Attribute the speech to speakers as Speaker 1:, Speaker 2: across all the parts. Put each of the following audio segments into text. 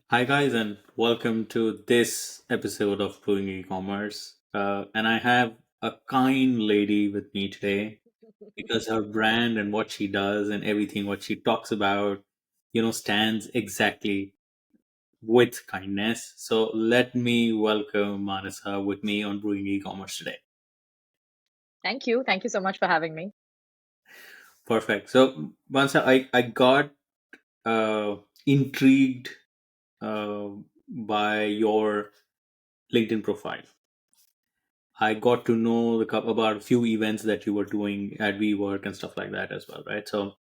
Speaker 1: Hi, guys, and welcome to this episode of Brewing E-commerce. And I have a kind lady with me today because her brand and what she does and everything what she talks about, stands exactly with kindness. So let me welcome Manasa with me on Brewing E-commerce today.
Speaker 2: Thank you. Thank you so much for having me.
Speaker 1: Perfect. So Manasa, I got uh, intrigued uh, by your LinkedIn profile. I got to know about a few events that you were doing at WeWork and stuff like that as well, right? So,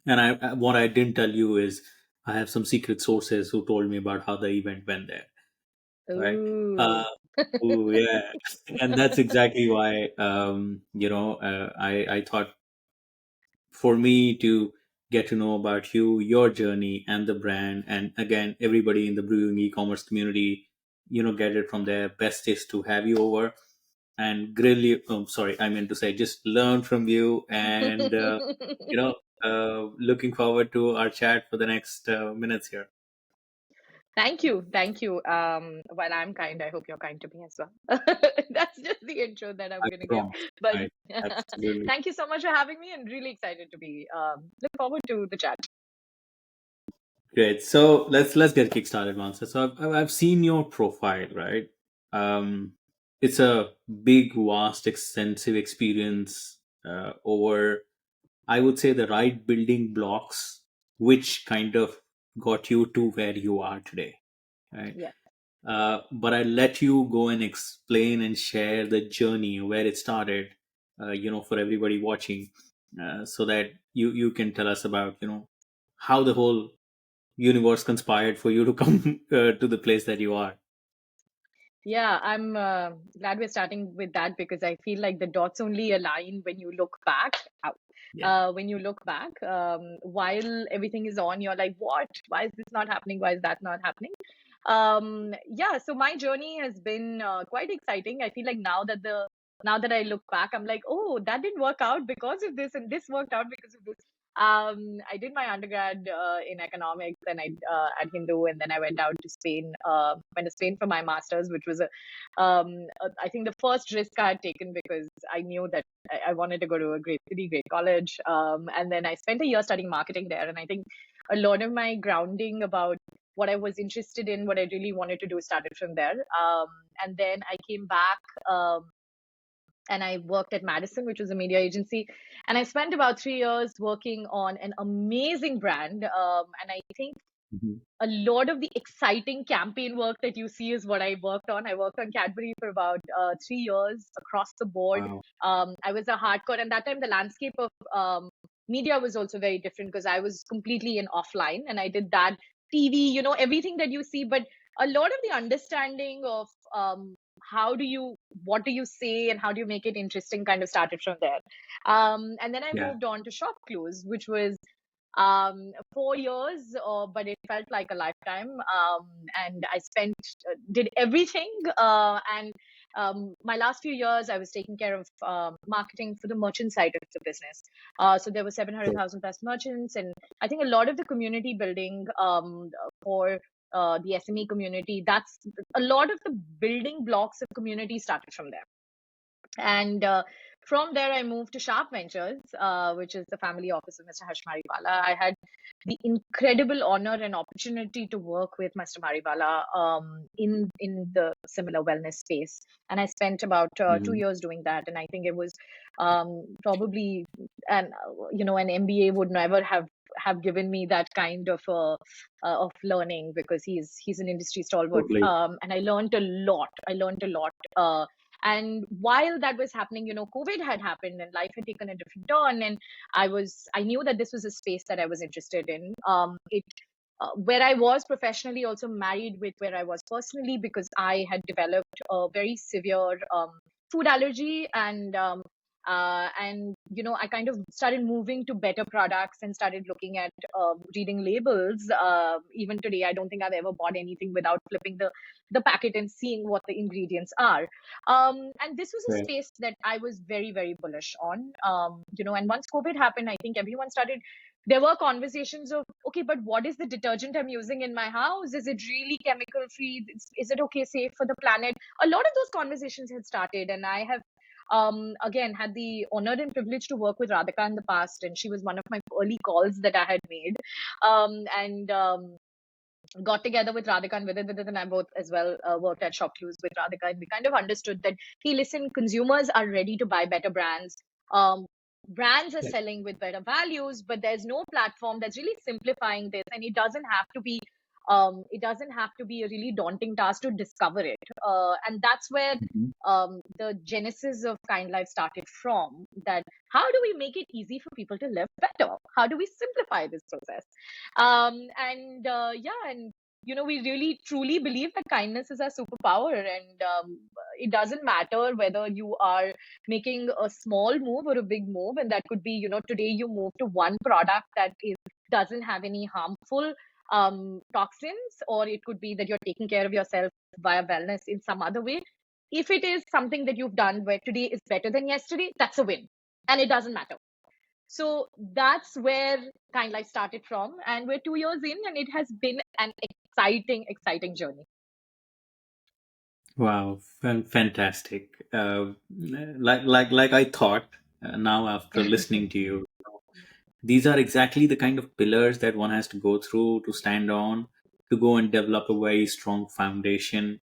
Speaker 1: and what I didn't tell you is I have some secret sources who told me about how the event went there, right? Uh,
Speaker 2: Ooh.
Speaker 1: oh yeah, and that's exactly why I thought for me to get to know about you, your journey, and the brand, and again everybody in the brewing e-commerce community, get it from there. Best is to have you over and grill you. Oh, sorry, I meant to say just learn from you, and looking forward to our chat for the next minutes here.
Speaker 2: Thank you. Thank you. While I'm kind, I hope you're kind to me as well. That's just the intro that I'm
Speaker 1: I
Speaker 2: going to give.
Speaker 1: promise.
Speaker 2: But
Speaker 1: I absolutely
Speaker 2: thank you so much for having me and really excited to be. Look forward to the chat.
Speaker 1: great. So let's get kickstarted, Mansa. So I've seen your profile, right? It's a big, vast, extensive experience over, I would say, the right building blocks, which kind of got you to where you are today, right?
Speaker 2: Yeah.
Speaker 1: But I let you go and explain and share the journey where it started, for everybody watching, so that you can tell us about how the whole universe conspired for you to come to the place that you are.
Speaker 2: Yeah, I'm glad we're starting with that because I feel like the dots only align when you look back. Ow.
Speaker 1: Yeah.
Speaker 2: When you look back, while everything is on, you're like, what? Why is this not happening? Why is that not happening? Yeah, so my journey has been quite exciting. I feel like now that I look back, I'm like, oh, that didn't work out because of this, and this worked out because of this. I did my undergrad in economics and I at Hindu, and then I went out to Spain. Went to Spain for my masters, which was I think the first risk I had taken because I knew that I wanted to go to a great college. And then I spent a year studying marketing there, and I think a lot of my grounding about what I was interested in, what I really wanted to do, started from there. And then I came back. And I worked at Madison, which was a media agency. And I spent about 3 years working on an amazing brand. And I think
Speaker 1: Mhm.
Speaker 2: a lot of the exciting campaign work that you see is what I worked on. I worked on Cadbury for about 3 years across the board.
Speaker 1: Wow.
Speaker 2: I was a hardcore, and that time the landscape of media was also very different because I was completely in offline and I did that TV, everything that you see, but a lot of the understanding of how do you, what do you say, and how do you make it interesting kind of started from there. And then I
Speaker 1: Yeah.
Speaker 2: moved on to Shop Clues, which was 4 years, but it felt like a lifetime. And I did everything. And My last few years, I was taking care of marketing for the merchant side of the business. So there were
Speaker 1: Sure.
Speaker 2: 700,000 plus merchants. And I think a lot of the community building for the SME community, that's a lot of the building blocks of community started from there. And from there, I moved to Sharp Ventures, which is the family office of Mr. Harsh Mariwala. I had the incredible honor and opportunity to work with Mr. Mariwala in the similar wellness space. And I spent about 2 years doing that. And I think it was probably, an MBA would never have given me that kind of learning because he's an industry stalwart.
Speaker 1: Totally.
Speaker 2: And I learned a lot. I learned a lot. And while that was happening, COVID had happened and life had taken a different turn. And I knew that this was a space that I was interested in. Where I was professionally also married with where I was personally because I had developed a very severe food allergy and I kind of started moving to better products and started looking at reading labels. Even today, I don't think I've ever bought anything without flipping the packet and seeing what the ingredients are. And this was a
Speaker 1: Right.
Speaker 2: space that I was very, very bullish on. And once COVID happened, I think everyone started there were conversations of, okay, but what is the detergent I'm using in my house? Is it really chemical free? Is it okay, safe for the planet? A lot of those conversations had started, and I have again had the honor and privilege to work with Radhika in the past, and she was one of my early calls that I had made. And got together with Radhika, and Vidit and I both as well worked at Shopclues with Radhika, and we kind of understood that, hey, listen, consumers are ready to buy better brands. Um, Brands are
Speaker 1: Yeah.
Speaker 2: selling with better values, but there's no platform that's really simplifying this, and it doesn't have to be a really daunting task to discover it. And that's where
Speaker 1: Mhm.
Speaker 2: the genesis of Kind Life started from. That how do we make it easy for people to live better? How do we simplify this process? And yeah, and we really truly believe that kindness is our superpower, and it doesn't matter whether you are making a small move or a big move, and that could be, today you move to one product that doesn't have any harmful toxins, or it could be that you're taking care of yourself via wellness in some other way. If it is something that you've done where today is better than yesterday, that's a win, and it doesn't matter. So that's where Kind Life started from, and we're 2 years in, and it has been an exciting, exciting journey.
Speaker 1: Wow, fantastic. Like I thought. Now, after listening to you, these are exactly the kind of pillars that one has to go through to stand on, to go and develop a very strong foundation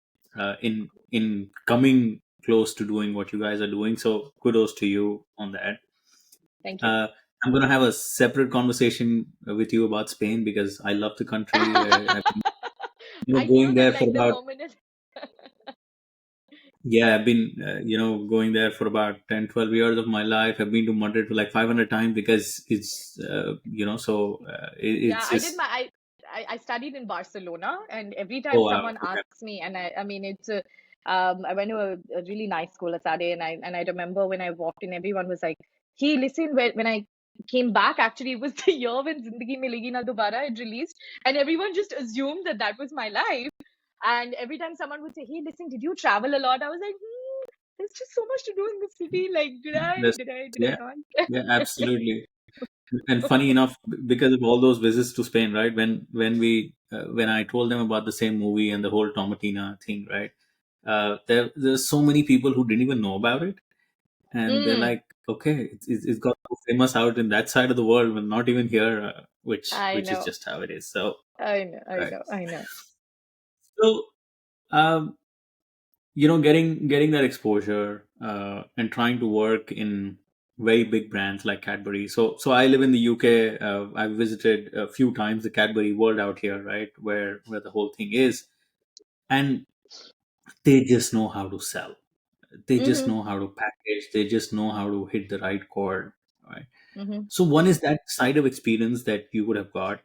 Speaker 1: in coming close to doing what you guys are doing. So kudos to you on that.
Speaker 2: Thank you.
Speaker 1: Uh, I'm gonna have a separate conversation with you about Spain because I love the country. I've been,
Speaker 2: I knew
Speaker 1: going
Speaker 2: that,
Speaker 1: there for
Speaker 2: like, the
Speaker 1: about,
Speaker 2: moment it.
Speaker 1: yeah, I've been going there for about 10, 12 years of my life. I've been to Madrid for like 500 times because it's
Speaker 2: Yeah,
Speaker 1: it's
Speaker 2: I did
Speaker 1: just,
Speaker 2: my I studied in Barcelona, and every time
Speaker 1: oh wow,
Speaker 2: someone
Speaker 1: okay.
Speaker 2: asks me, and I mean it's a, I went to a really nice school, Asade, and I remember when I walked in, everyone was like, "Hey, listen, when I came back, actually it was the year when Zindagi Milegi Na Dobara had released, and everyone just assumed that that was my life. And every time someone would say, "Hey, listen, did you travel a lot?" I was like, "There's just so much to do in the city. Like,
Speaker 1: That's,
Speaker 2: did I
Speaker 1: yeah,
Speaker 2: not?"
Speaker 1: yeah, absolutely. And funny enough, because of all those visits to Spain, right? When I told them about the same movie and the whole Tomatina thing, right? There's so many people who didn't even know about it, and they're
Speaker 2: Mm,
Speaker 1: like, okay, it's got so famous out in that side of the world, but not even here,
Speaker 2: I
Speaker 1: which is
Speaker 2: know,
Speaker 1: just how it is. So,
Speaker 2: I
Speaker 1: right.
Speaker 2: know, I know.
Speaker 1: So, um, getting that exposure and trying to work in very big brands like Cadbury. So I live in the UK. I've visited a few times the Cadbury World out here, right, where the whole thing is, and they just know how to sell. They just
Speaker 2: Mm-hmm,
Speaker 1: know how to package. They just know how to hit the right chord, right?
Speaker 2: mm-hmm,
Speaker 1: So one is that side of experience that you would have got,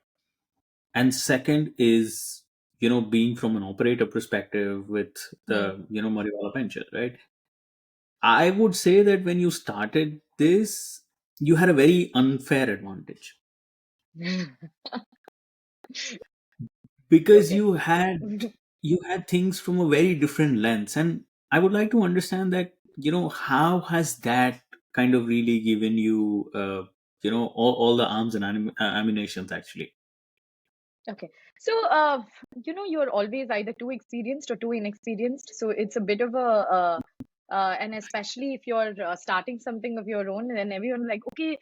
Speaker 1: and second is being from an operator perspective with the Mariwala Ventures, right? I would say that when you started this, you had a very unfair advantage
Speaker 2: mm-hmm.
Speaker 1: because
Speaker 2: Okay.
Speaker 1: you had things from a very different lens, and I would like to understand that how has that kind of really given you all the arms and ammunitions actually.
Speaker 2: Okay. So, you're always either too experienced or too inexperienced. So it's a bit of and especially if you're starting something of your own, and everyone like, okay,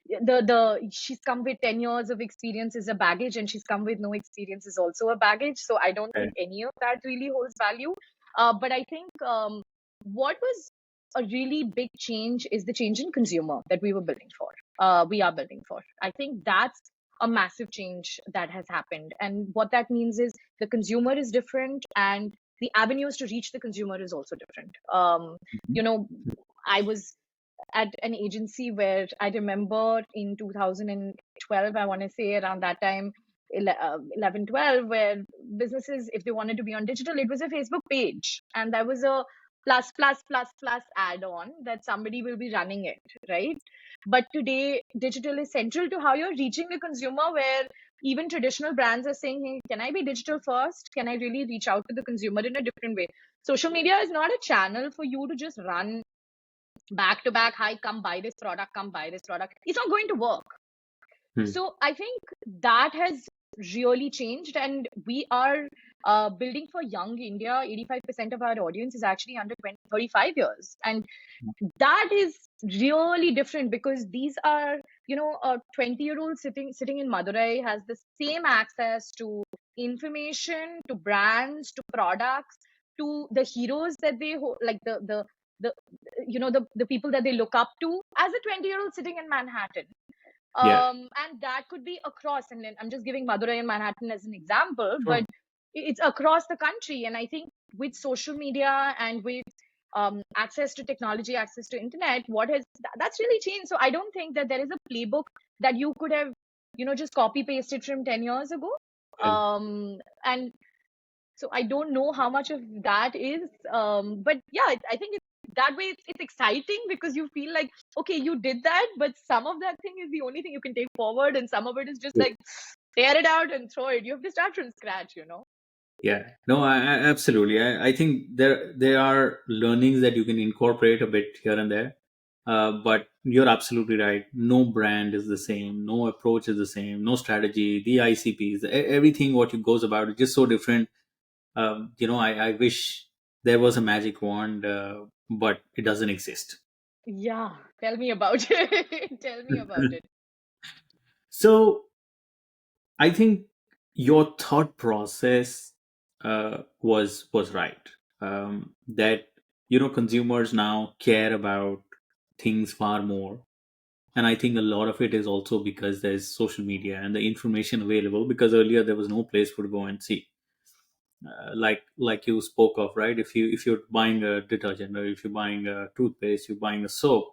Speaker 2: the she's come with 10 years of experience is a baggage, and she's come with no experience is also a baggage. So I don't
Speaker 1: Okay.
Speaker 2: think any of that really holds value. But I think what was a really big change is the change in consumer that we are building for. I think that's a massive change that has happened, and what that means is the consumer is different, and the avenues to reach the consumer is also different.
Speaker 1: Mhm.
Speaker 2: You know I was at an agency where I remember in 2012, I want to say around that time, 11, 12, where businesses, if they wanted to be on digital, it was a Facebook page. And there was a plus, plus, plus, plus add on that somebody will be running it, right? But today, digital is central to how you're reaching the consumer, where even traditional brands are saying, hey, can I be digital first? Can I really reach out to the consumer in a different way? Social media is not a channel for you to just run back to back. Hi, come buy this product, come buy this product. It's not going to work.
Speaker 1: Hmm.
Speaker 2: So I think that has really changed, and we are building for young India. 85% of our audience is actually under 20, 35 years, and that is really different because these are, a 20-year-old sitting in Madurai has the same access to information, to brands, to products, to the heroes that like the the people that they look up to as a 20-year-old sitting in Manhattan.
Speaker 1: Yeah.
Speaker 2: And that could be across, and then I'm just giving Madurai and Manhattan as an example, but
Speaker 1: Sure.
Speaker 2: it's across the country. And I think with social media and with access to technology, access to internet, that's really changed. So I don't think that there is a playbook that you could have, just copy pasted from 10 years ago.
Speaker 1: Well,
Speaker 2: And so I don't know how much of that is, but yeah, I think that way it's exciting because you feel like, okay, you did that, but some of that thing is the only thing you can take forward, and some of it is just like tear it out and throw it. You have to start from scratch.
Speaker 1: yeah. No, absolutely. I think there are learnings that you can incorporate a bit here and there. But you're absolutely right. No brand is the same. No approach is the same. No strategy. The ICPs, everything what you goes about is just so different. I wish there was a magic wand, but it doesn't exist.
Speaker 2: Yeah, tell me about it. Tell me about it.
Speaker 1: So I think your thought process was right. That consumers now care about things far more, and I think a lot of it is also because there's social media and the information available. Because earlier there was no place for to go and see, like you spoke of, right? If you're buying a detergent, or if you're buying a toothpaste, you're buying a soap.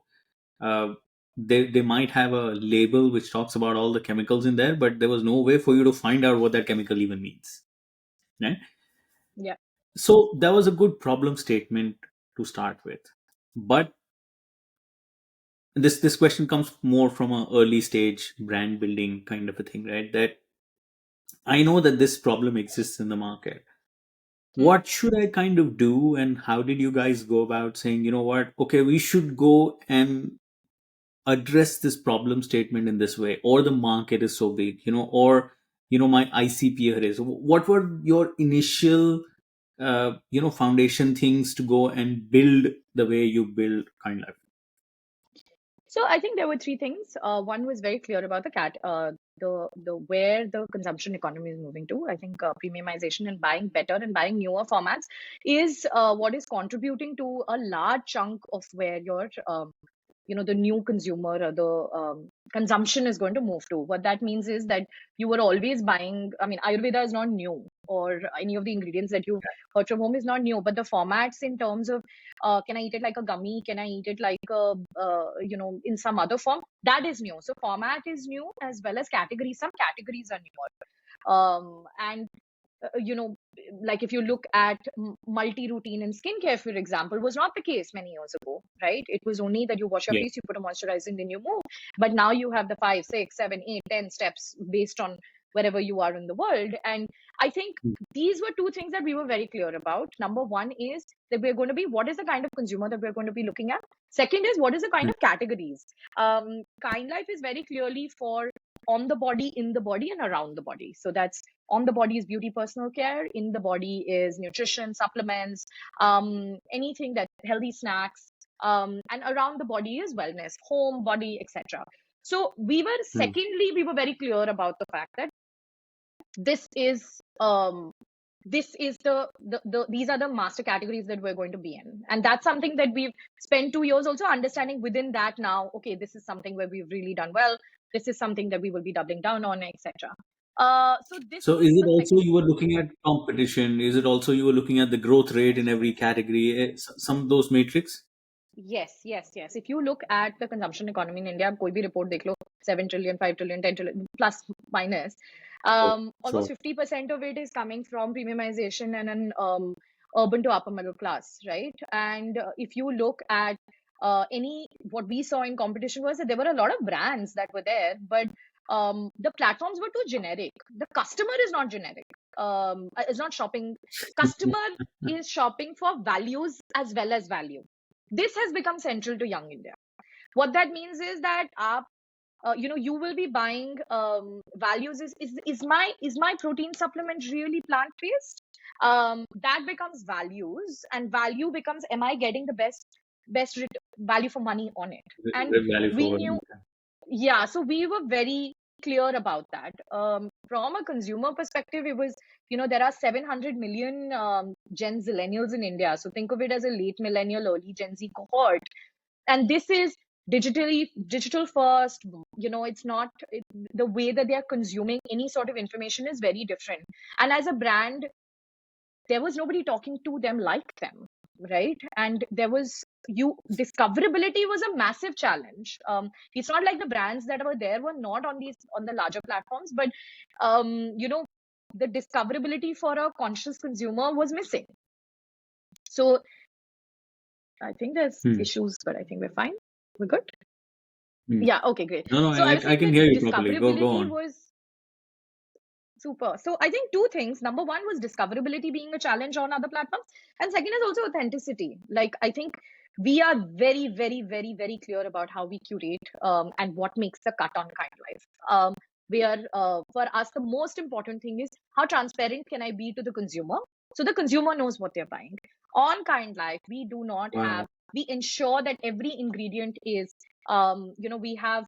Speaker 1: Uh, they might have a label which talks about all the chemicals in there, but there was no way for you to find out what that chemical even means. Right?
Speaker 2: Yeah.
Speaker 1: So that was a good problem statement to start with. But this question comes more from a early stage brand building kind of a thing, right? That I know that this problem exists in the market.
Speaker 2: Hmm.
Speaker 1: What should I kind of do, and how did you guys go about saying, you know what, okay, we should go and address this problem statement in this way, or the market is so big, or my ICP here is, what were your initial foundation things to go and build the way you build kind life?
Speaker 2: So I think there were three things. One was very clear about the where the consumption economy is moving to. I think premiumization and buying better and buying newer formats is what is contributing to a large chunk of where your the new consumer or the consumption is going to move to. What that means is that you were always buying. I mean, Ayurveda is not new, or any of the ingredients that you've heard from home is not new, but the formats in terms of can I eat it like a gummy? Can I eat it like a, in some other form? That is new. So format is new as well as categories. Some categories are newer. And like if you look at multi-routine in skincare, for example, was not the case many years ago, right? It was only that you wash your
Speaker 1: Yeah.
Speaker 2: face, you put a moisturizer, and then you move. But now you have the 5, 6, 7, 8, 10 steps based on wherever you are in the world. And I think these were two things that we were very clear about. Number one is that we're going to be, what is the kind of consumer that we're going to be looking at? Second is, what is the kind
Speaker 1: Mm.
Speaker 2: of categories? Kind Life is very clearly for on the body, in the body, and around the body. So that's on the body is beauty, personal care. In the body is nutrition, supplements, anything that healthy snacks, and around the body is wellness, home, body, etc. So
Speaker 1: Mm.
Speaker 2: secondly, we were very clear about the fact that this is these are the master categories that we're going to be in, and that's something that we've spent 2 years also understanding within that. Now, okay, this is something where we've really done well. This is something that we will be doubling down on, etc. So this
Speaker 1: So is
Speaker 2: is
Speaker 1: it
Speaker 2: a
Speaker 1: also
Speaker 2: second.
Speaker 1: you were looking at competition? Is it also you were looking at the growth rate in every category? Some of those metrics?
Speaker 2: Yes, yes, yes. If you look at the consumption economy in India, कोई भी report देख लो, 7 trillion, 5 trillion, 10 trillion, plus, minus.
Speaker 1: Sure.
Speaker 2: Almost
Speaker 1: Sure.
Speaker 2: 50% of it is coming from premiumization and an urban to upper middle class, right? And if you look at what we saw in competition was that there were a lot of brands that were there, but the platforms were too generic. The customer is not generic. Is not shopping. Customer is shopping for values as well as value. This has become central to young India. What that means is that you will be buying values. Is my protein supplement really plant based? That becomes values, and value becomes, am I getting the value for money on it? And
Speaker 1: Value
Speaker 2: we
Speaker 1: for
Speaker 2: knew,
Speaker 1: money.
Speaker 2: yeah, so we were very clear about that. From a consumer perspective, it was, there are 700 million Gen Zillennials in India. So think of it as a late millennial, early Gen Z cohort. And this is digital first. It's not the way that they are consuming any sort of information is very different. And as a brand, there was nobody talking to them like them, right? And there was you discoverability was a massive challenge. It's not like the brands that were there were not on the larger platforms, but the discoverability for a conscious consumer was missing. So I think there's
Speaker 1: Hmm.
Speaker 2: issues, but I think we're fine. We're good.
Speaker 1: Hmm.
Speaker 2: Yeah, okay, great.
Speaker 1: No, no,
Speaker 2: So I was
Speaker 1: I
Speaker 2: saying
Speaker 1: can
Speaker 2: that
Speaker 1: hear you properly. Go
Speaker 2: discoverability
Speaker 1: on.
Speaker 2: was super. So I think two things. Number one was discoverability being a challenge on other platforms. And second is also authenticity. Like, I think we are very, very, very, very clear about how we curate and what makes the cut on Kind Life. For us, the most important thing is how transparent can I be to the consumer? So the consumer knows what they're buying. On Kind Life, we do not have,
Speaker 1: Wow.
Speaker 2: we ensure that every ingredient is, we have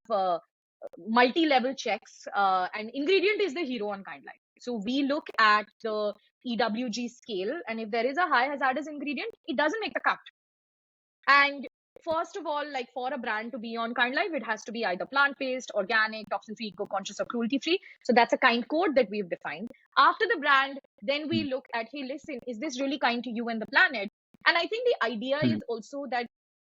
Speaker 2: multi-level checks, and ingredient is the hero on Kind Life. So we look at the EWG scale, and if there is a high hazardous ingredient, it doesn't make the cut. And first of all, like for a brand to be on Kind Life, it has to be either plant-based, organic, toxin-free, eco-conscious, or cruelty-free. So that's a kind code that we've defined. After the brand, then we look at, hey, listen, is this really kind to you and the planet? And I think the idea
Speaker 1: Hmm.
Speaker 2: is also that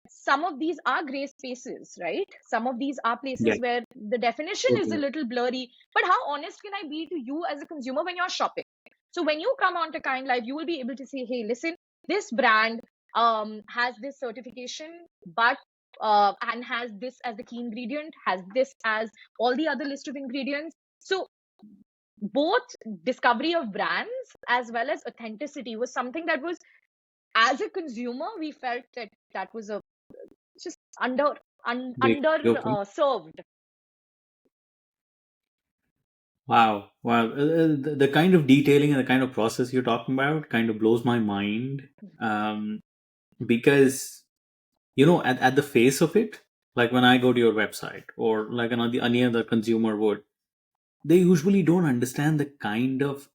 Speaker 2: some of these are gray spaces, right? Some of these are
Speaker 1: Yeah,
Speaker 2: places where the definition is a
Speaker 1: totally.
Speaker 2: little blurry. But how honest can I be to you as a consumer when you're shopping? So when you come onto Kind Life, you will be able to say, hey, listen, this brand has this certification, but and has this as the key ingredient, has this as all the other list of ingredients. So both discovery of brands as well as authenticity was something that was, as a consumer, we felt that that was a just
Speaker 1: Big. Okay.
Speaker 2: served.
Speaker 1: Wow. Wow. The kind of detailing and the kind of process you're talking about kind of blows my mind. Um, because, at the face of it, like when I go to your website or like any other consumer would, they usually don't understand the kind of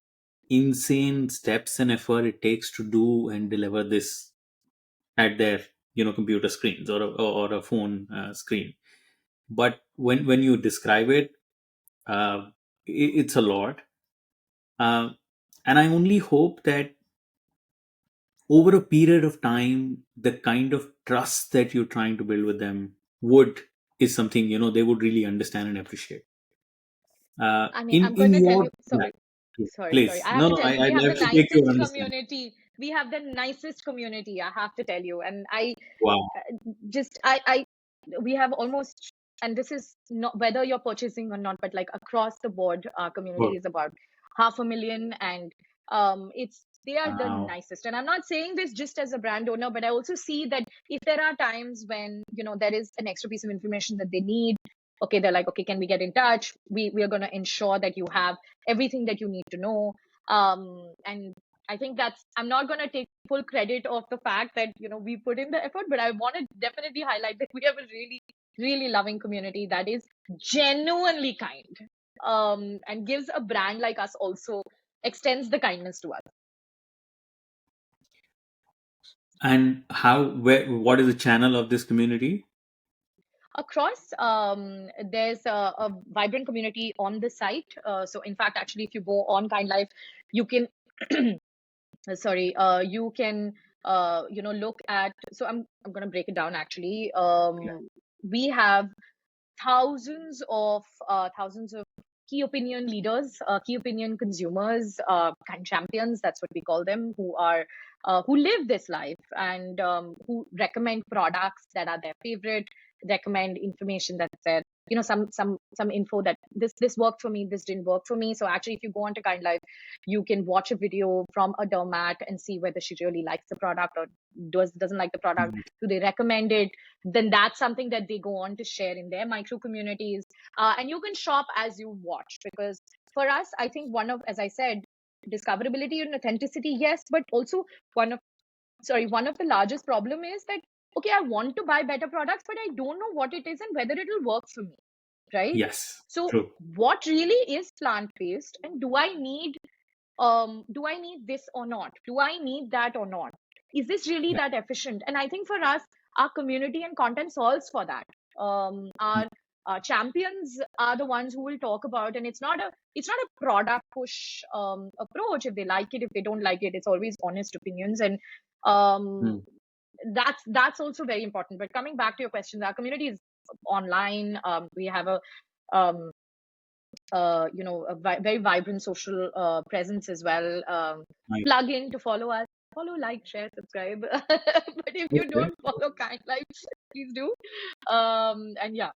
Speaker 1: insane steps and effort it takes to do and deliver this at their, computer screens or a phone screen. But when you describe it, it's a lot. Um, and I only hope that over a period of time, the kind of trust that you're trying to build with them would is something they would really understand and appreciate.
Speaker 2: I mean,
Speaker 1: In
Speaker 2: I'm going to tell
Speaker 1: your
Speaker 2: you,
Speaker 1: yeah,
Speaker 2: sorry.
Speaker 1: please,
Speaker 2: I have
Speaker 1: no,
Speaker 2: to
Speaker 1: no,
Speaker 2: tell you, we
Speaker 1: I'd
Speaker 2: have
Speaker 1: love
Speaker 2: the
Speaker 1: to take your
Speaker 2: nicest
Speaker 1: understanding.
Speaker 2: community. We have the nicest community, I have to tell you. And
Speaker 1: Wow,
Speaker 2: just we have almost, and this is not whether you're purchasing or not, but like across the board, our community
Speaker 1: wow,
Speaker 2: is about 500,000, and it's they are the
Speaker 1: wow.
Speaker 2: nicest. And I'm not saying this just as a brand owner, but I also see that if there are times when there is an extra piece of information that they need, okay, they're like, okay, can we get in touch? We are going to ensure that you have everything that you need to know. And I think I'm not going to take full credit of the fact that, we put in the effort, but I want to definitely highlight that we have a really, really loving community that is genuinely kind, and gives a brand like us also, extends the kindness to us.
Speaker 1: And what is the channel of this community?
Speaker 2: Across, there's a vibrant community on the site. So in fact, actually, if you go on Kind Life, you can sorry, you can look at, so I'm going to break it down actually. We have thousands of key opinion leaders, key opinion consumers, kind champions, that's what we call them, who live this life, and who recommend products that are their favorite, recommend information that's there some info that this worked for me, this didn't work for me. So actually, if you go onto Kind Life, you can watch a video from a dermat and see whether she really likes the product or doesn't like the product.
Speaker 1: Right.
Speaker 2: Do they recommend it? Then that's something that they go on to share in their micro communities. And you can shop as you watch, because for us, I think one of, as I said, discoverability and authenticity, yes, but also one of one of the largest problem is that, okay, I want to buy better products, but I don't know what it is and whether it will work for me, right?
Speaker 1: Yes.
Speaker 2: So
Speaker 1: True.
Speaker 2: what really is plant based, and do I need this or not? Do I need that or not? Is this really
Speaker 1: Yeah.
Speaker 2: that efficient? And I think for us, our community and content solves for that. Our champions are the ones who will talk about, and it's not a product push approach. If they like it, if they don't like it, it's always honest opinions, and um,
Speaker 1: Mm.
Speaker 2: that's also very important. But coming back to your question, our community is online. We have a um, very vibrant social presence as well.
Speaker 1: Right.
Speaker 2: Plug in to follow us, follow, like, share, subscribe. But if you
Speaker 1: Okay.
Speaker 2: don't follow Kind Life, please do. And yeah.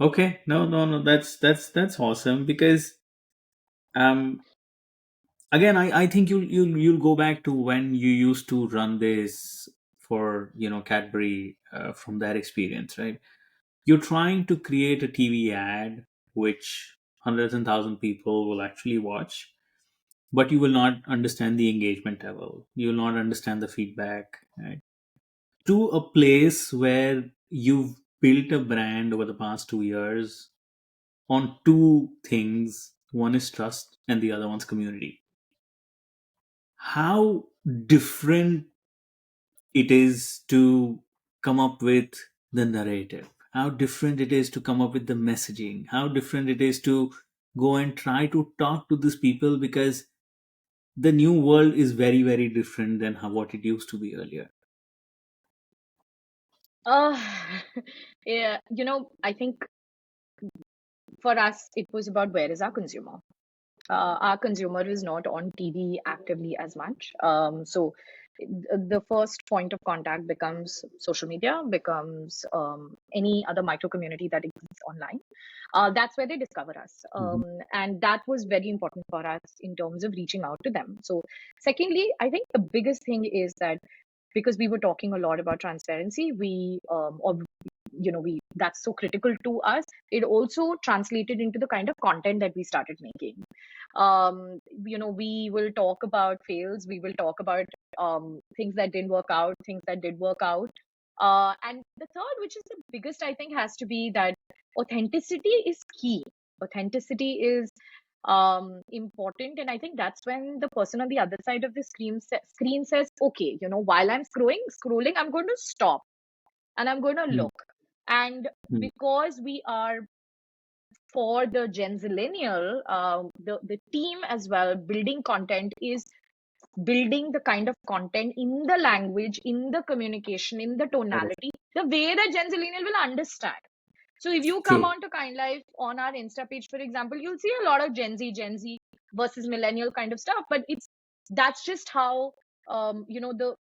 Speaker 1: Okay. No, no, no. That's awesome because um again, I think you'll go back to when you used to run this for Cadbury, from that experience, right? You're trying to create a TV ad which hundreds and thousand people will actually watch, but you will not understand the engagement level. You will not understand the feedback, right? To a place where you've built a brand over the past 2 years on two things. One is trust, and the other one's community. How different it is to come up with the narrative, how different it is to come up with the messaging, how different it is to go and try to talk to these people, because the new world is very, very different than what it used to be earlier.
Speaker 2: Uh, yeah, I think for us, it was about where is our consumer. Our consumer is not on TV actively as much. So the first point of contact becomes social media, becomes any other micro community that exists online. That's where they discover us.
Speaker 1: Mhm.
Speaker 2: And that was very important for us in terms of reaching out to them. So, secondly, I think the biggest thing is that because we were talking a lot about transparency, or we that's so critical to us, it also translated into the kind of content that we started making. We will talk about fails, we will talk about things that didn't work out, things that did work out. And the third, which is the biggest, I think, has to be that authenticity is key. Authenticity is important, and I think that's when the person on the other side of the screen says, okay, while I'm scrolling, I'm going to stop and I'm going to
Speaker 1: Mm.
Speaker 2: look. And
Speaker 1: Mm.
Speaker 2: because we are for the Gen Zillennial, the team as well, building content is building the kind of content in the language, in the communication, in the
Speaker 1: Correct.
Speaker 2: tonality, the way that Gen Zillennial will understand. So if you come
Speaker 1: True.
Speaker 2: on to Kind Life on our Insta page, for example, you'll see a lot of Gen Z versus millennial kind of stuff. But that's just how the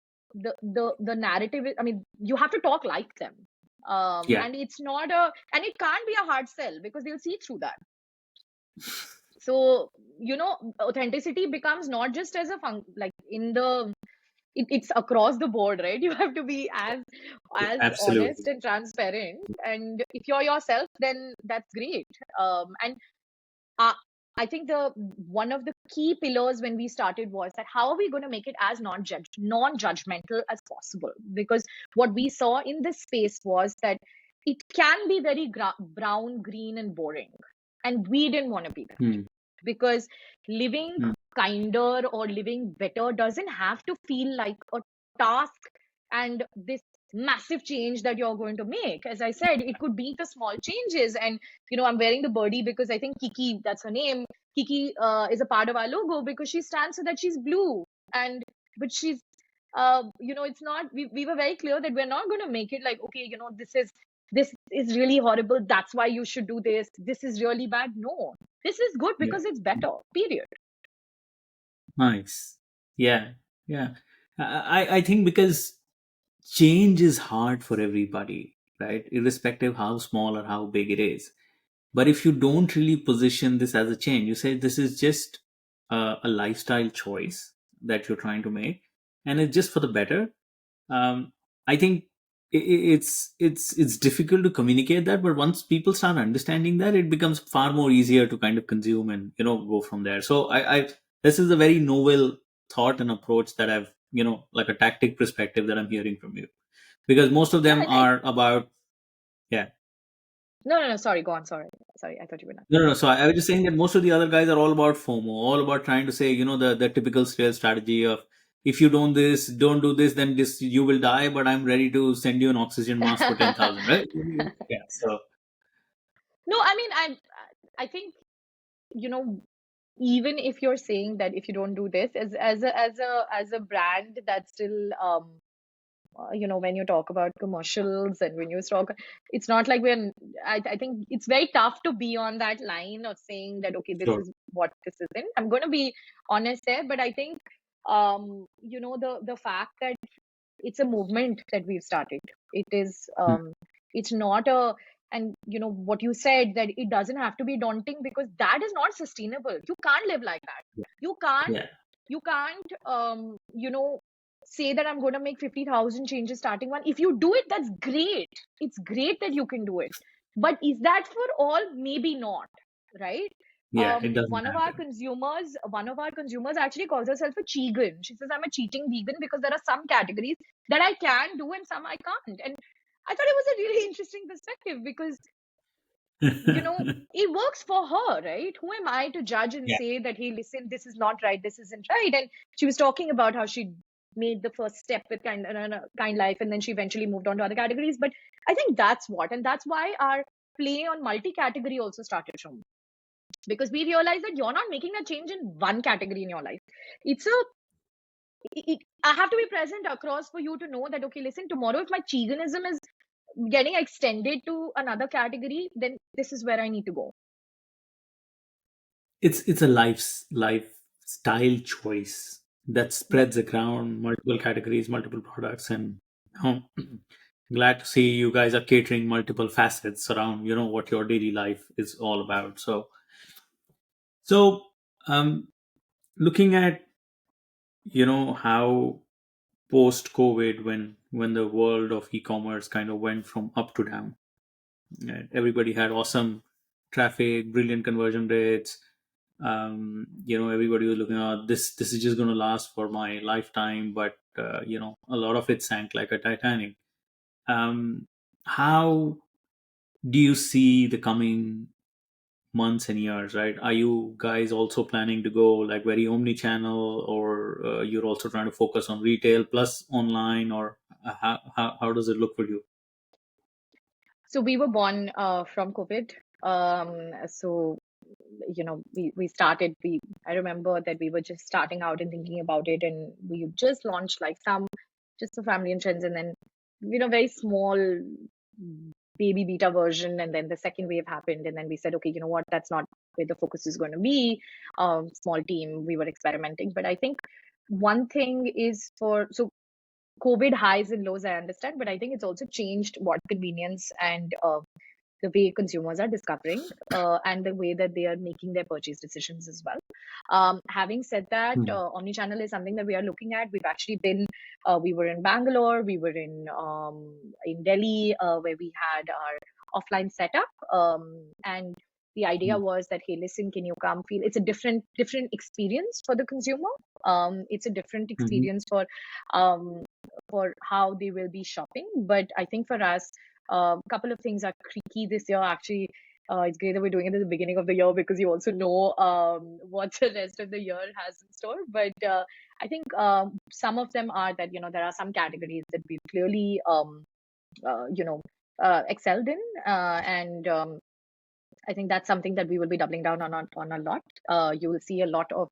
Speaker 2: narrative is. I mean, you have to talk like them.
Speaker 1: Yeah.
Speaker 2: And it can't be a hard sell because they'll see through that. So, authenticity becomes not just as a like in the it's across the board, right? You have to be as honest
Speaker 1: Absolutely.
Speaker 2: and transparent, and if you're yourself, then that's great. And uh, I think the one of the key pillars when we started was that how are we going to make it as non-judgmental as possible? Because what we saw in this space was that it can be very brown, green, and boring, and we didn't want to be that,
Speaker 1: Mm.
Speaker 2: because living
Speaker 1: Mm.
Speaker 2: kinder or living better doesn't have to feel like a task and this massive change that you're going to make. As I said, it could be the small changes. And I'm wearing the birdie because I think Kiki, that's her name. Kiki is a part of our logo because she stands so that she's blue. And but she's it's not, we were very clear that we're not going to make it like, okay, this is really horrible, that's why you should do this is really bad. No, this is good
Speaker 1: Yeah.
Speaker 2: because it's better, period.
Speaker 1: Nice. Yeah. Yeah. I think because change is hard for everybody. right? Irrespective how small or how big it is. But if you don't really position this as a change, you say this is just a lifestyle choice that you're trying to make, and it's just for the better. I think it's difficult to communicate that, but once people start understanding that, it becomes far more easier to kind of consume and go from there. So I this is a very novel thought and approach that I've like a tactic perspective that I'm hearing from you, because most of
Speaker 2: No,
Speaker 1: them are about. Yeah.
Speaker 2: no. Sorry, go on. Sorry. I thought you were not.
Speaker 1: No, no, no. So I was just saying that most of the other guys are all about FOMO, all about trying to say, the typical sales strategy of, if you don't do this, then this you will die. But I'm ready to send you an oxygen mask for 10,000, right? Yeah. So
Speaker 2: No, I mean, I think, you know, even if you're saying that if you don't do this as a brand, that's still when you talk about commercials and when you talk, it's not like I think it's very tough to be on that line of saying that, okay, this
Speaker 1: sure.
Speaker 2: is what this isn't. I'm going to be honest there, but I think, the fact that it's a movement that we've started. It is,
Speaker 1: Hmm.
Speaker 2: it's not a, and what you said, that it doesn't have to be daunting, because that is not sustainable. You can't live like that.
Speaker 1: Yeah.
Speaker 2: You can't,
Speaker 1: Yeah.
Speaker 2: you can't, say that I'm going to make 50,000 changes starting one. If you do it, that's great. It's great that you can do it. But is that for all? Maybe not, right?
Speaker 1: Yeah. It doesn't happen.
Speaker 2: One of our consumers actually calls herself a chegan. She says, I'm a cheating vegan because there are some categories that I can do and some I can't. And I thought it was a really interesting perspective, because it works for her, right? Who am I to judge and
Speaker 1: Yeah.
Speaker 2: say that, hey, listen, this is not right, this isn't right? And she was talking about how she made the first step with kind life, and then she eventually moved on to other categories. But I think and that's why our play on multi-category also started from, because we realized that you're not making a change in one category in your life. It's a I have to be present across for you to know that, okay, listen, tomorrow if my cheganism is getting extended to another category, then this is where I need to go.
Speaker 1: It's a lifestyle choice that
Speaker 2: Yeah.
Speaker 1: spreads around multiple categories, multiple products, and you glad to see you guys are catering multiple facets around what your daily life is all about. So um looking at how post COVID, when the world of e-commerce kind of went from up to down, right? Everybody had awesome traffic, brilliant conversion rates. Everybody was looking at this is just going to last for my lifetime, but a lot of it sank like a Titanic. How do you see the coming months and years, right? Are you guys also planning to go like very omni-channel, or you're also trying to focus on retail plus online, or how does it look for you?
Speaker 2: So we were born from COVID. So we started. We I remember that we were just starting out and thinking about it, and we just launched like some just for family and friends, and then very small baby beta version, and then the second wave happened, and then we said, okay, you know what, that's not where the focus is going to be. Small team, we were experimenting, but I think one thing is for so COVID highs and lows, I understand, but I think it's also changed what convenience and the way consumers are discovering, and the way that they are making their purchase decisions as well. Having said that,
Speaker 1: Hmm.
Speaker 2: omnichannel is something that we are looking at. We've actually been, we were in Bangalore, we were in Delhi, where we had our offline setup, and the idea was that, hey, listen, can you come feel? It's a different experience for the consumer. It's a different
Speaker 1: Hmm.
Speaker 2: experience for how they will be shopping. But I think for us, a couple of things are key this year. Actually, it's great that we're doing it at the beginning of the year, because you also know what the rest of the year has in store. But I think some of them are that there are some categories that we've clearly excelled in, and I think that's something that we will be doubling down on a lot. You will see a lot of.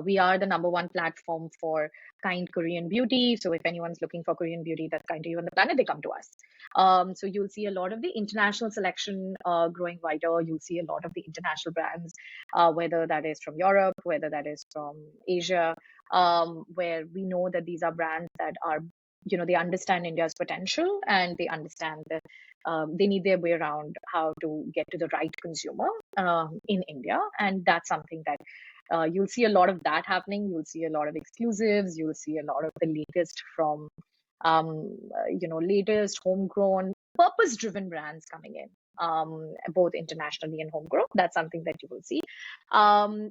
Speaker 2: We are the number one platform for kind Korean beauty. So if anyone's looking for Korean beauty that's kind to you on the planet, they come to us. So you'll see a lot of the international selection growing wider. You'll see a lot of the international brands, whether that is from Europe, whether that is from Asia, where we know that these are brands that are they understand India's potential, and they understand that they need their way around how to get to the right consumer in India. And that's something that you'll see a lot of that happening. You'll see a lot of exclusives. You'll see a lot of the latest from, latest homegrown, purpose-driven brands coming in, both internationally and homegrown. That's something that you will see.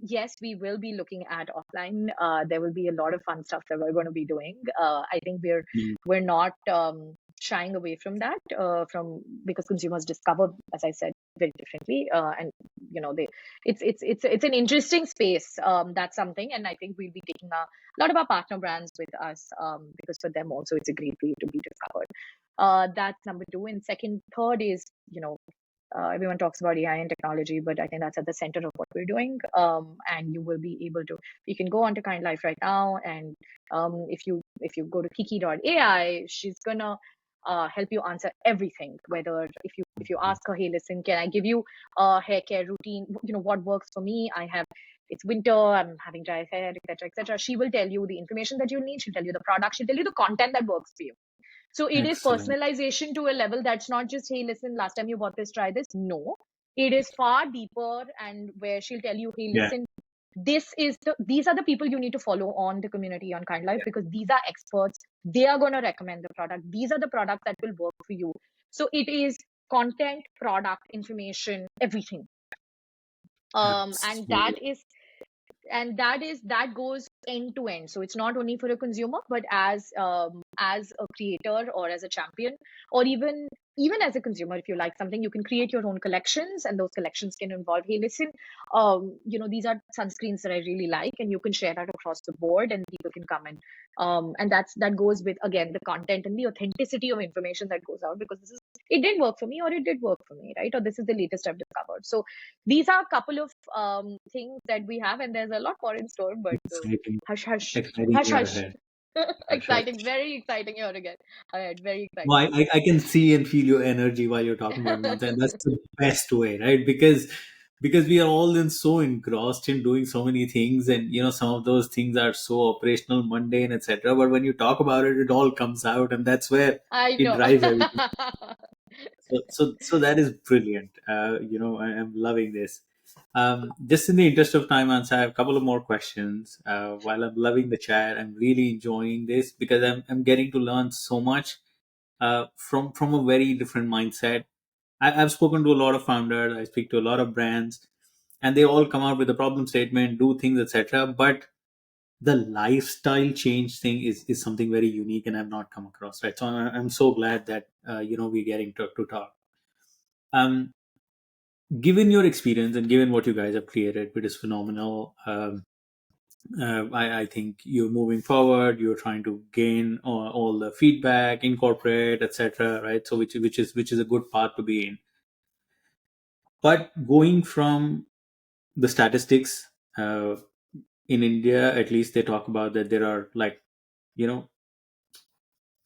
Speaker 2: Yes, we will be looking at offline. There will be a lot of fun stuff that we're going to be doing. I think
Speaker 1: Mm.
Speaker 2: we're not shying away from that, from because consumers discover, as I said, very differently, and they it's an interesting space. That's something, and I think we'll be taking a lot of our partner brands with us, because for them also it's a great way to be discovered. That's number two. And second, third is, everyone talks about AI and technology, but I think that's at the center of what we're doing. And you will be able to, you can go onto Kind Life right now, and if you go to Kiki.ai, she's gonna help you answer everything. Whether if you ask her, hey, listen, can I give you a hair care routine? What works for me? It's winter, I'm having dry hair, etc., etc. She will tell you the information that you need. She'll tell you the product. She'll tell you the content that works for you. So it is
Speaker 1: Excellent.
Speaker 2: personalization to a level that's not just, hey, listen, last time you bought this, try this. No, it is far deeper, and where she'll tell you, hey,
Speaker 1: Yeah.
Speaker 2: listen, these are the people you need to follow on the community on Kind Life,
Speaker 1: Yeah.
Speaker 2: because these are experts. They are going to recommend the product. These are the products that will work for you. So it is content, product, information, everything. And
Speaker 1: Absolutely.
Speaker 2: that goes end to end. So it's not only for a consumer, but as a creator or as a champion, or even as a consumer, if you like something, you can create your own collections, and those collections can involve, hey, listen, these are sunscreens that I really like, and you can share that across the board, and people can come in. And that goes with, again, the content and the authenticity of information that goes out, because it didn't work for me, or it did work for me, right? Or this is the latest I've discovered. So these are a couple of things that we have, and there's a lot more in store. But
Speaker 1: Exciting.
Speaker 2: hush, hush,
Speaker 1: Exciting
Speaker 2: hush,
Speaker 1: year
Speaker 2: hush.
Speaker 1: ahead. Hush,
Speaker 2: Exciting,
Speaker 1: hush.
Speaker 2: very exciting here again. Ahead, very
Speaker 1: Well,
Speaker 2: exciting.
Speaker 1: I can see and feel your energy while you're talking about Mansa, and that's the best way, right? Because we are all then so engrossed in doing so many things, and some of those things are so operational, mundane, etc. But when you talk about it, it all comes out, and that's where
Speaker 2: I
Speaker 1: it
Speaker 2: know.
Speaker 1: drives everything. So that is brilliant. I'm loving this. Just in the interest of time, Ansa, I have a couple of more questions. While I'm loving the chat, I'm really enjoying this because I'm getting to learn so much from a very different mindset. I've spoken to a lot of founders. I speak to a lot of brands, and they all come out with a problem statement, do things, etc. But the lifestyle change thing is something very unique, and I've not come across. Right, so I'm so glad that we're getting to talk. Um, Given your experience and given what you guys have created, which is phenomenal, I think you're moving forward. You're trying to gain all the feedback, incorporate, etc. Right, so which is a good path to be in. But going from the statistics in India, at least they talk about that there are like you know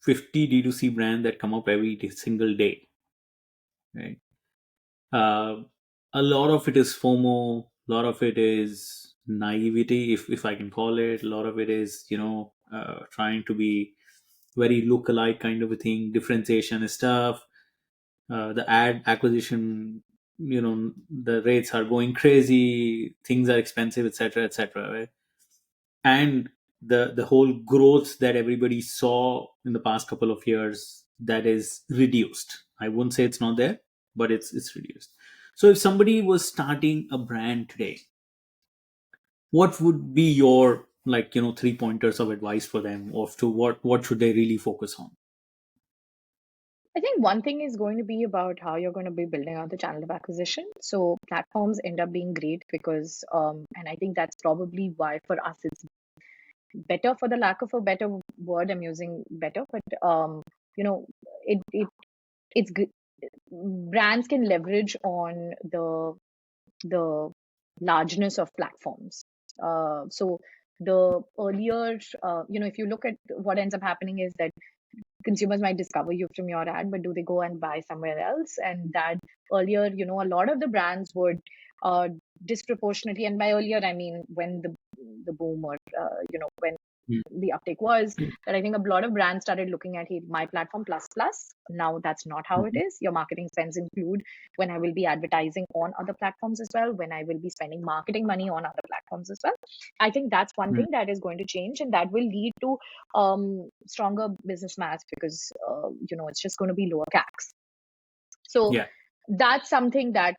Speaker 1: 50 D2C brands that come up every single day. Right, uh, a lot of it is FOMO. A lot of it is naivety, if I can call it. A lot of it is trying to be very look-alike kind of a thing. Differentiation stuff. The ad acquisition, the rates are going crazy. Things are expensive, etc., etc. Right? And the whole growth that everybody saw in the past couple of years, that is reduced. I wouldn't say it's not there, but it's reduced. So if somebody was starting a brand today, what would be your three pointers of advice for them, of to what should they really focus on?
Speaker 2: I think one thing is going to be about how you're going to be building out the channel of acquisition. So platforms end up being great because, and I think that's probably why for us it's better, for the lack of a better word. I'm using better, but you know, it it it's brands can leverage on the largeness of platforms. So the earlier, if you look at what ends up happening is that consumers might discover you from your ad, but do they go and buy somewhere else? And that earlier, a lot of the brands would uh, disproportionately, and by earlier I mean when the boom, or when
Speaker 1: Mm.
Speaker 2: the uptake was, that I think a lot of brands started looking at, hey, my platform plus plus. Now that's not how it
Speaker 1: Mhm.
Speaker 2: is. Your marketing spends include when I will be advertising on other platforms as well, when I will be spending marketing money on other platforms as well. I think that's one
Speaker 1: Mm.
Speaker 2: thing that is going to change, and that will lead to stronger business math, because it's just going to be lower CACs. So
Speaker 1: Yeah.
Speaker 2: that's something that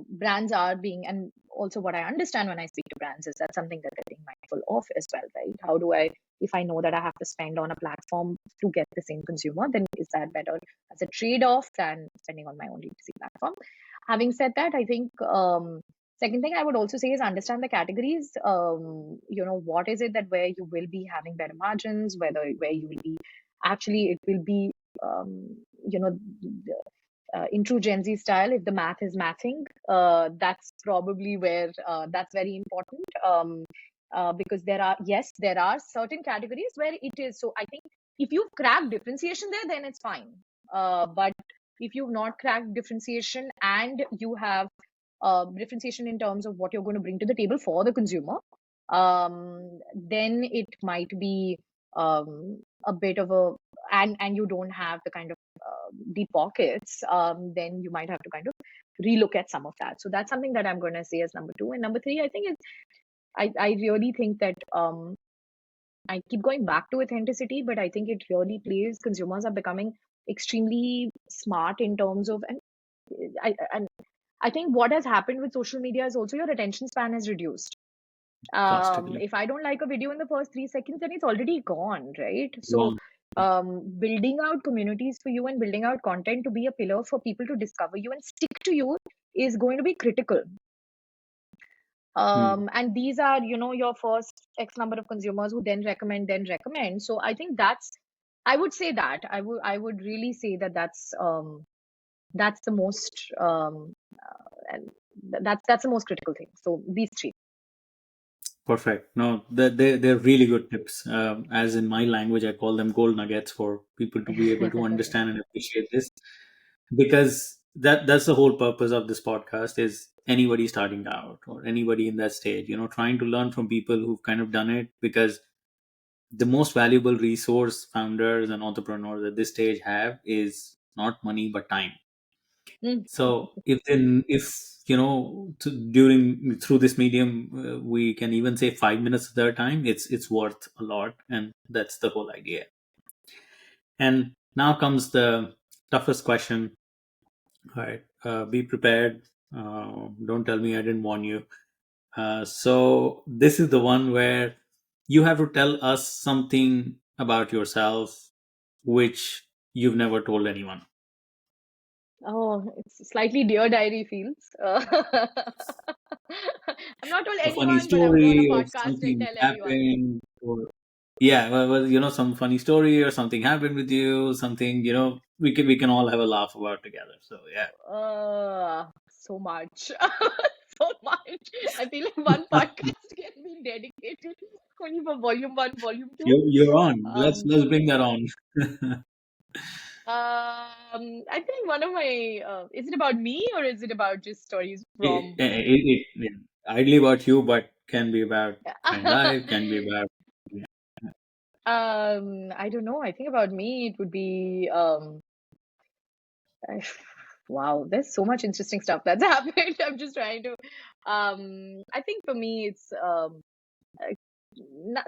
Speaker 2: brands are being, and also what I understand when I speak to brands is that something that they're being mindful of as well, right? How do I, if I know that I have to spend on a platform to get the same consumer, then is that better as a trade-off than spending on my own D2C platform? Having said that, I think second thing I would also say is understand the categories. What is it that where you will be having better margins, where you will be actually it will be you know in true Gen Z style, if the math is mathing, that's probably where that's very important. Because there are certain categories where it is. So I think if you've cracked differentiation there, then it's fine. But if you've not cracked differentiation and you have differentiation in terms of what you're going to bring to the table for the consumer, then it might be a bit of a, and you don't have the kind of deep pockets, then you might have to kind of relook at some of that. So that's something that I'm going to say as number two. And number three, I think is I really think that I keep going back to authenticity, but I think it really plays. Consumers are becoming extremely smart in terms of, and I think what has happened with social media is also your attention span has reduced.
Speaker 1: Drastically.
Speaker 2: If I don't like a video in the first 3 seconds, then it's already gone, right? So,
Speaker 1: Wrong.
Speaker 2: building out communities for you and building out content to be a pillar for people to discover you and stick to you is going to be critical.
Speaker 1: Mm.
Speaker 2: And these are, your first X number of consumers who then recommend, then recommend. So I think I would say that I would really say that that's the most, and that's the most critical thing. So these three.
Speaker 1: Perfect. No, they're really good tips. As in my language, I call them gold nuggets for people to be able to understand and appreciate this. Because that's the whole purpose of this podcast is anybody starting out or anybody in that stage, trying to learn from people who've kind of done it. Because the most valuable resource founders and entrepreneurs at this stage have is not money but time.
Speaker 2: Mm.
Speaker 1: So if during through this medium, we can even say 5 minutes of their time, it's worth a lot, and that's the whole idea. And now comes the toughest question. All right, be prepared. Don't tell me I didn't warn you. So this is the one where you have to tell us something about yourself which you've never told anyone.
Speaker 2: Oh, it's slightly Dear Diary feels. I'm not told
Speaker 1: A funny
Speaker 2: anyone, but I would go on a
Speaker 1: story or
Speaker 2: podcast and
Speaker 1: something
Speaker 2: tell everyone.
Speaker 1: happened, or yeah, some funny story or something happened with you, something, we can all have a laugh about together. So yeah.
Speaker 2: So much. So much. I feel like one podcast can be dedicated only for volume one, volume two.
Speaker 1: You're on. let's
Speaker 2: Um,
Speaker 1: let's bring that on.
Speaker 2: I think one of my, is it about me or is it about just stories from?
Speaker 1: Idly about you, but can be about fine life, can be about, yeah.
Speaker 2: I don't know. I think about me, it would be, I- wow, there's so much interesting stuff that's happened. I'm just trying to, I think for me, it's, uh, not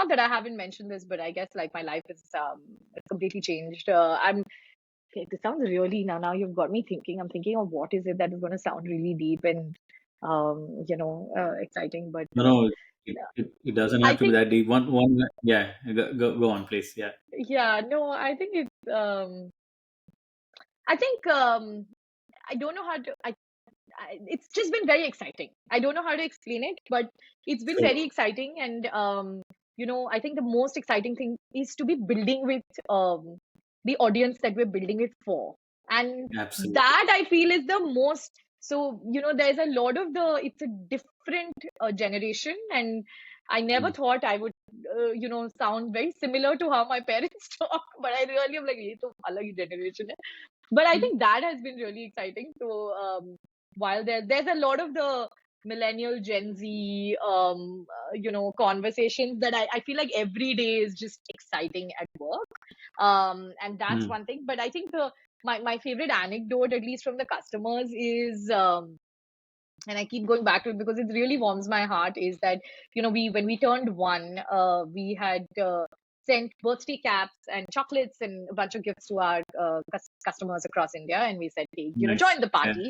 Speaker 2: that I haven't mentioned this, but I guess like my life is, it's completely changed. Okay, this sounds really, now you've got me thinking. I'm thinking of what is it that is going to sound really deep and, exciting, but,
Speaker 1: No, no, it doesn't
Speaker 2: I
Speaker 1: have to be
Speaker 2: think,
Speaker 1: that deep. One, yeah, go on, please. Yeah.
Speaker 2: yeah, no, I think it's, I think, I don't know how to. It's just been very exciting. I don't know how to explain it, but it's been
Speaker 1: Sure.
Speaker 2: very exciting. And I think the most exciting thing is to be building with the audience that we're building it for, and
Speaker 1: Absolutely.
Speaker 2: that I feel is the most. So there's a lot of it's a different generation, and I never
Speaker 1: Mm.
Speaker 2: thought I would sound very similar to how my parents talk, but I really am like, ये तो अलग generation है. But I think that has been really exciting. So while there's a lot of the millennial Gen Z, conversations that I feel like every day is just exciting at work. And that's
Speaker 1: Mm.
Speaker 2: one thing. But I think my favorite anecdote, at least from the customers, is and I keep going back to it because it really warms my heart, is that, we when we turned one, we had sent birthday caps and chocolates and a bunch of gifts to our customers across India, and we said, hey,
Speaker 1: Nice.
Speaker 2: join the
Speaker 1: Yeah.
Speaker 2: party.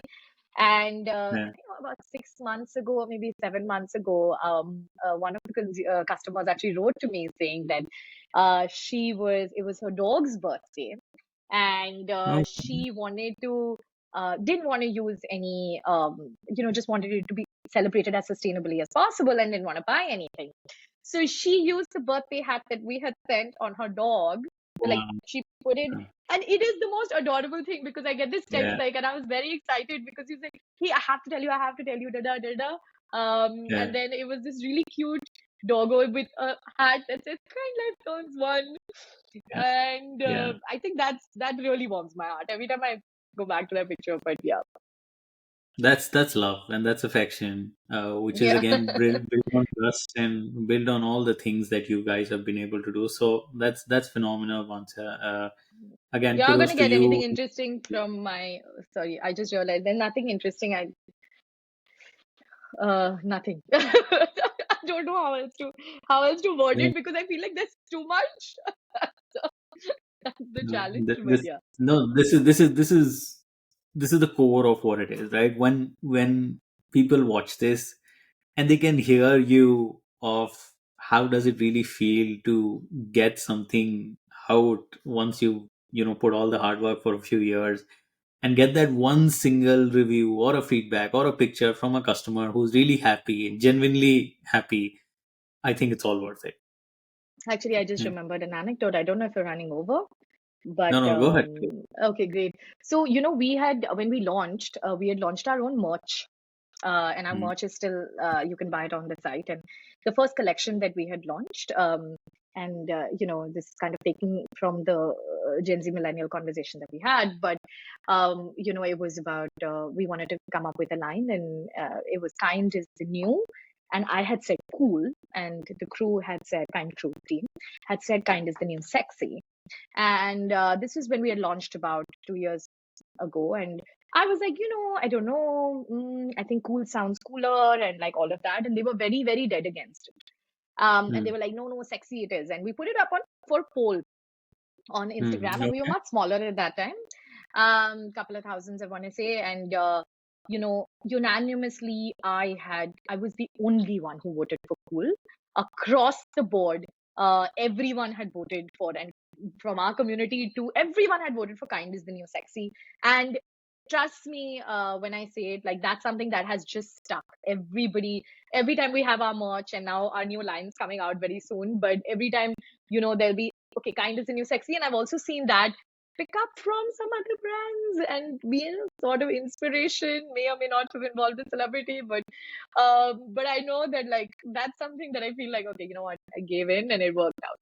Speaker 2: And I
Speaker 1: Yeah.
Speaker 2: think about 6 months ago, or maybe 7 months ago, one of the customers actually wrote to me saying that it was her dog's birthday, and
Speaker 1: Oh,
Speaker 2: she wanted to didn't want to use any just wanted it to be celebrated as sustainably as possible and didn't want to buy anything. So she used the birthday hat that we had sent on her dog. Like,
Speaker 1: wow.
Speaker 2: she put it, and it is the most adorable thing because I get this text,
Speaker 1: Yeah.
Speaker 2: like, and I was very excited because he's like, hey, I have to tell you, da da da da.
Speaker 1: Yeah.
Speaker 2: And then it was this really cute doggo with a hat that says kind life turns one.
Speaker 1: Yeah.
Speaker 2: And
Speaker 1: Yeah.
Speaker 2: I think that really warms my heart every time I go back to that picture. But yeah,
Speaker 1: That's love and that's affection, which is
Speaker 2: yeah,
Speaker 1: again built on trust and build on all the things that you guys have been able to do. So that's phenomenal, once. Again,
Speaker 2: you're not
Speaker 1: kudos
Speaker 2: gonna
Speaker 1: to
Speaker 2: get anything
Speaker 1: you.
Speaker 2: interesting from my. Sorry, I just realized there's nothing interesting. Nothing. I don't know how else to word
Speaker 1: No,
Speaker 2: it because I feel like there's too much. So that's the
Speaker 1: no,
Speaker 2: challenge. But
Speaker 1: this
Speaker 2: yeah,
Speaker 1: no, this is the core of what it is, right? When people watch this and they can hear you of how does it really feel to get something out once you put all the hard work for a few years and get that one single review or a feedback or a picture from a customer who's really happy, genuinely happy. I think it's all worth it.
Speaker 2: actually, I just
Speaker 1: Yeah.
Speaker 2: remembered an anecdote. I don't know if you're running over.
Speaker 1: No,
Speaker 2: But
Speaker 1: no, go ahead.
Speaker 2: okay, great. So, we had when we had launched our own merch, and our
Speaker 1: Mm,
Speaker 2: merch is still you can buy it on the site. And the first collection that we had launched, and this is kind of taking from the Gen Z millennial conversation that we had, but it was about we wanted to come up with a line, and it was kind is the new. And I had said cool, and the crew had said crew team had said kind is the new sexy. And this was when we had launched about 2 years ago. And I was like, I don't know. I think cool sounds cooler and like all of that. And they were very, very dead against it. And they
Speaker 1: mm,
Speaker 2: were like, no, no, sexy it is. And we put it up on for poll on Instagram, and we were
Speaker 1: okay.
Speaker 2: much smaller at that time, couple of thousands, I want to say. And unanimously, I was the only one who voted for cool across the board. Everyone had voted for, and from our community to everyone had voted for kind is the new sexy. And trust me, when I say it, like, that's something that has just stuck. Every time we have our merch, and now our new line's coming out very soon, but every time, there'll be, okay, kind is the new sexy. And I've also seen that pick up from some other brands and be a sort of inspiration, may or may not have involved a celebrity, but I know that, like, that's something that I feel like, okay, you know what, I gave in and it worked out.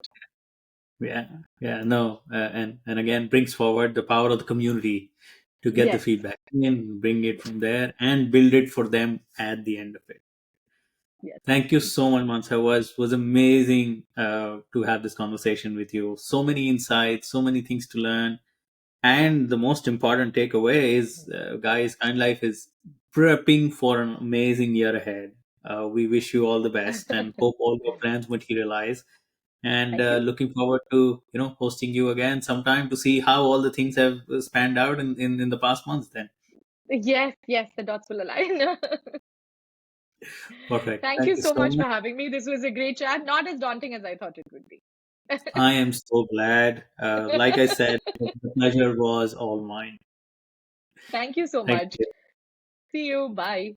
Speaker 1: Yeah, yeah, no, and again brings forward the power of the community to get the
Speaker 2: Yes,
Speaker 1: feedback and bring it from there and build it for them at the end of it.
Speaker 2: yes.
Speaker 1: Thank you so much, Mansa. Was amazing to have this conversation with you. So many insights, so many things to learn, and the most important takeaway is, guys, Kind Life is prepping for an amazing year ahead. We wish you all the best and hope all your plans materialize. And
Speaker 2: Thank you.
Speaker 1: looking forward to hosting you again sometime to see how all the things have spanned out in the past months. Then
Speaker 2: Yes, yes, the dots will align.
Speaker 1: perfect.
Speaker 2: Thank
Speaker 1: Thank
Speaker 2: you
Speaker 1: you
Speaker 2: so
Speaker 1: so
Speaker 2: much
Speaker 1: much.
Speaker 2: for having me. This was a great chat, not as daunting as I thought it would be.
Speaker 1: I am so glad. Like I said, the pleasure was all mine.
Speaker 2: Thank you so
Speaker 1: Thank
Speaker 2: much.
Speaker 1: you.
Speaker 2: See you. Bye.